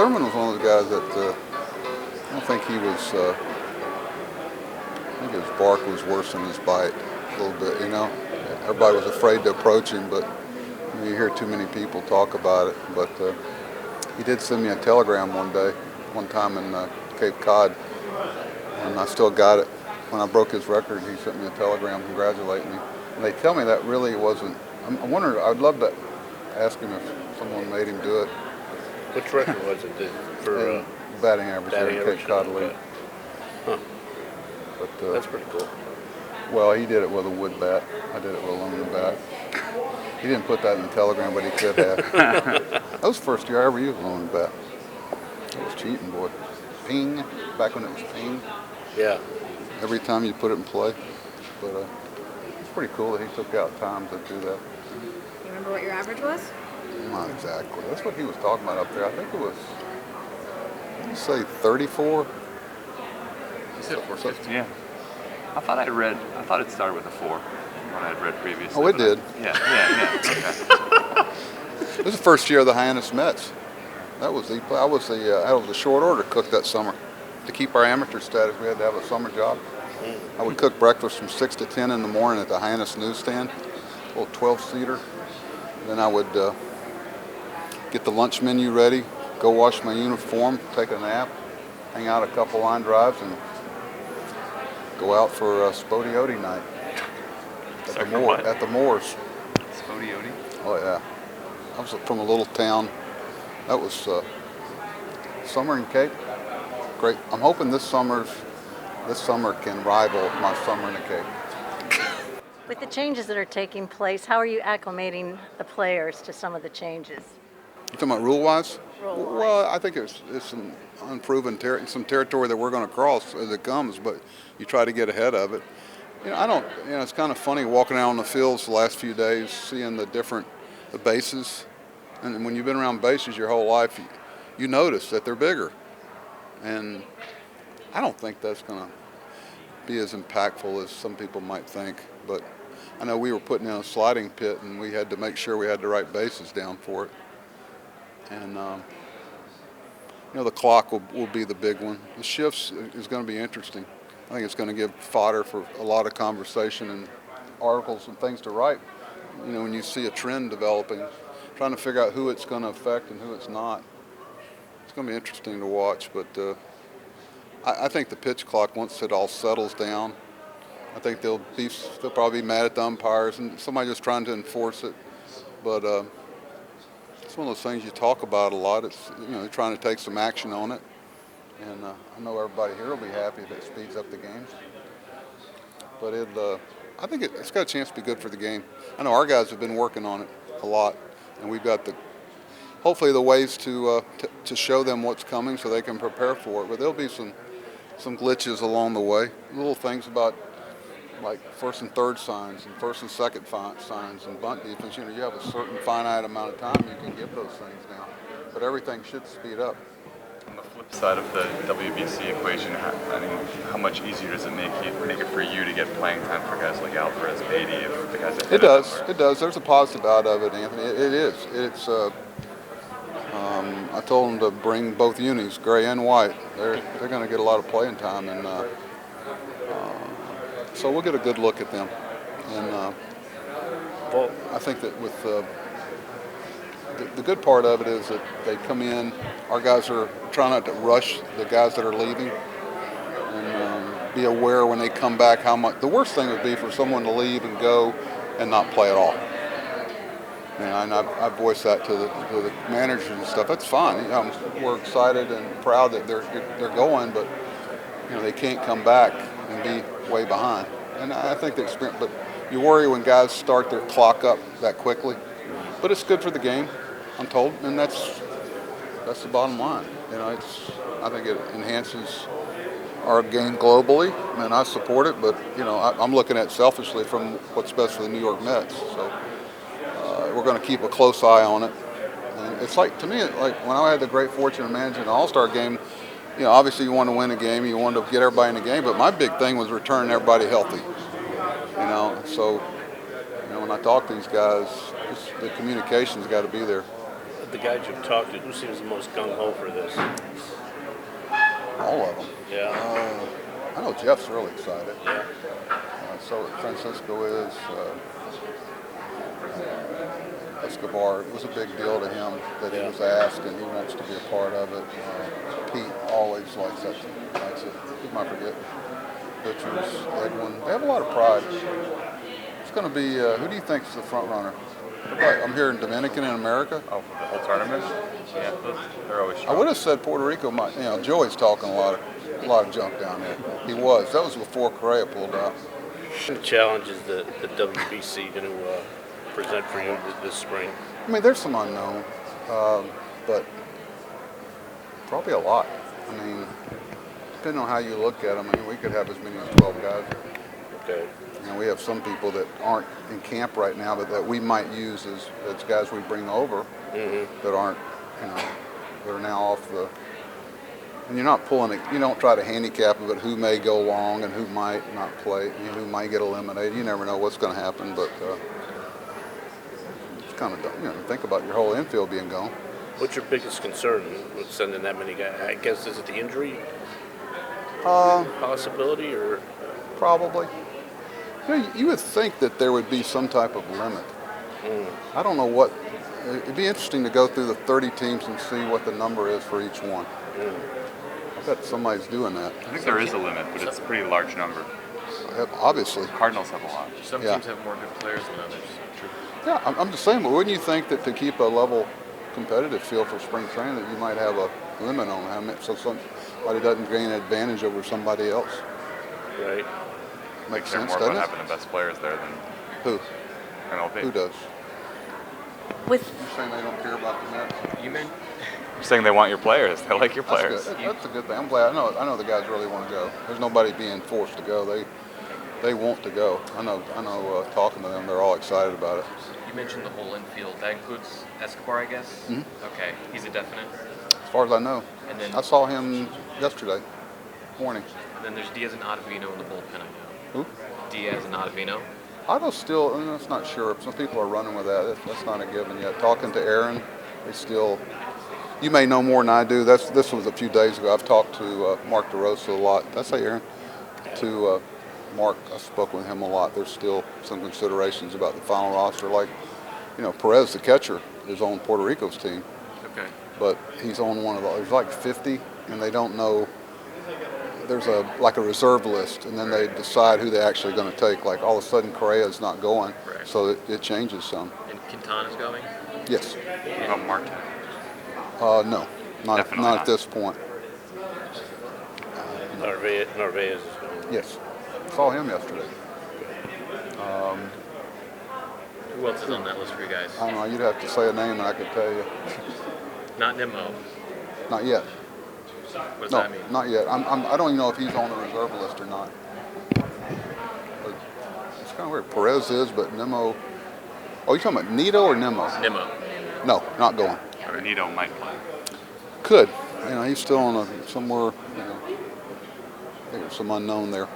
Thurman was one of those guys that I don't think he was. I think his bark was worse than his bite a little bit. Everybody was afraid to approach him, but you hear too many people talk about it. But he did send me a telegram one time in Cape Cod, and I still got it. When I broke his record, he sent me a telegram congratulating me. And they tell me that really wasn't. I'm wondering. I'd love to ask him if someone made him do it. Which record was it for batting average here in Cape Cod League? Huh. But, that's pretty cool. Well, he did it with a wood bat. I did it with a aluminum bat. He didn't put that in the telegram, but he could have. That was the first year I ever used an aluminum bat. It was cheating, boy. Ping, back when it was ping. Yeah. Every time you put it in play. But it's pretty cool that he took out time to do that. You remember what your average was? Not exactly. That's what he was talking about up there. I think it was, did he say 34? He said 450. Yeah. I thought it started with a 4. What I'd read previously. Oh, it did. Yeah. Okay. It was the first year of the Hyannis Mets. I was the short order cook that summer. To keep our amateur status, we had to have a summer job. I would cook breakfast from 6 to 10 in the morning at the Hyannis newsstand, a little 12-seater. Then I would get the lunch menu ready, go wash my uniform, take a nap, hang out a couple line drives, and go out for Spodioti night at the Moors. Spodioti? Oh yeah, I was from a little town. That was summer in Cape. Great. I'm hoping this summer can rival my summer in the Cape. With the changes that are taking place, how are you acclimating the players to some of the changes? You talking about rule-wise? Rule-wise. Well, I think it's some unproven some territory that we're going to cross as it comes, but you try to get ahead of it. It's kind of funny walking out on the fields the last few days, seeing the bases. And when you've been around bases your whole life, you notice that they're bigger. And I don't think that's going to be as impactful as some people might think. But I know we were putting in a sliding pit, and we had to make sure we had the right bases down for it. And, the clock will be the big one. The shifts is going to be interesting. I think it's going to give fodder for a lot of conversation and articles and things to write. When you see a trend developing, trying to figure out who it's going to affect and who it's not. It's going to be interesting to watch, but I think the pitch clock, once it all settles down, I think they'll probably be mad at the umpires and somebody just trying to enforce it. But it's one of those things you talk about a lot. It's they're trying to take some action on it, and I know everybody here will be happy if it speeds up the games. But I think it's got a chance to be good for the game. I know our guys have been working on it a lot, and we've got hopefully the ways to show them what's coming so they can prepare for it. But there'll be some glitches along the way, little things about like first and third signs and first and second signs and bunt defense. You have a certain finite amount of time you can get those things down, but everything should speed up. On the flip side of the WBC equation, how much easier does it make it for you to get playing time for guys like Alvarez, Beatty, if the guys that It does. There's a positive out of it, Anthony. It is. It's. I told them to bring both unis, gray and white. They're going to get a lot of playing time, and so we'll get a good look at them. And I think that with the good part of it is that they come in. Our guys are trying not to rush the guys that are leaving, and be aware when they come back how much. The worst thing would be for someone to leave and go and not play at all. And I voiced that to the managers and stuff. That's fine. We're excited and proud that they're going, but they can't come back and be way behind. And I think the experience. But you worry when guys start their clock up that quickly. But it's good for the game, I'm told, and that's the bottom line. I think it enhances our game globally, and I support it. But I'm looking at it selfishly from what's best for the New York Mets. So. We're going to keep a close eye on it. And it's to me, when I had the great fortune of managing an All-Star game, obviously you want to win a game, you want to get everybody in the game, but my big thing was returning everybody healthy. So when I talk to these guys, the communication's got to be there. the guys you've talked to, who seems the most gung-ho for this? All of them. Yeah. I know Jeff's really excited. Yeah. So Francisco is. Escobar, it was a big deal to him that he was asked, and he wants to be a part of it. Pete always likes it. He might forget. Butchers, Edwin. They have a lot of pride. It's going to be, who do you think is the front runner? I'm hearing Dominican in America. Oh, for the whole tournament? Yeah, they're always strong. I would have said Puerto Rico might, Joey's talking a lot of junk down there. He was. That was before Correa pulled out. What challenges the WBC going to present for you this spring? I mean, there's some unknown, but probably a lot. I mean, depending on how you look at them, I mean, we could have as many as 12 guys. Okay. We have some people that aren't in camp right now, but that we might use as guys we bring over that aren't, that are now off the. And you're not pulling it. You don't try to handicap it, but who may go long and who might not play, who might get eliminated. You never know what's going to happen, but it's kind of think about your whole infield being gone. What's your biggest concern with sending that many guys? I guess is it the injury possibility or probably. You would think that there would be some type of limit. I don't know what. It'd be interesting to go through the 30 teams and see what the number is for each one. I bet somebody's doing that. I think there is a limit, but it's a pretty large number. Obviously. Cardinals have a lot. Some teams have more good players than others. True. Yeah, I'm just saying, but wouldn't you think that to keep a level competitive feel for spring training that you might have a limit on how many, so somebody doesn't gain an advantage over somebody else? right? Makes They're sense, more doesn't about it? having the best players there than Who? MLB. Who does? With You're saying they don't care about the Mets? You mean? You're saying they want your players. They like your That's players. good. That's a good thing. I'm glad. I know the guys really want to go. There's nobody being forced to go. They want to go. I know. Talking to them, they're all excited about it. You mentioned the whole infield. That includes Escobar, I guess? Mhm. Okay. He's a definite. As far as I know, And then, I saw him yesterday morning. then there's Diaz and Ottavino in the bullpen, I know. Who? Diaz and Ottavino. Otto's still. That's not sure. Some people are running with that. That's not a given yet. Talking to Aaron, they still. You may know more than I do. This was a few days ago. I've talked to Mark DeRosa a lot. Did I say Aaron? To Mark, I spoke with him a lot. There's still some considerations about the final roster. Like, Perez, the catcher, is on Puerto Rico's team, Okay. but he's on one of the. There's like 50, and they don't know. There's a reserve list, and then they decide who they're actually going to take. Like all of a sudden, Correa's not going, Right. so it changes some. And Quintana's going? Yes. Oh, Marte. No, not Definitely at not. this point. Narvaez is going. Yes. Saw him yesterday. Who else is on that list for you guys? I don't know. You'd have to say a name, and I could tell you. Not Nimmo. Not yet. What does No, that mean? not yet. I don't even know if he's on the reserve list or not. But it's kind of weird. Perez is, but Nemo. Oh, you talking about Nito or Nemo? Nimmo. No, not going. Nito might play. Could. He's still on somewhere. I think there's some unknown there.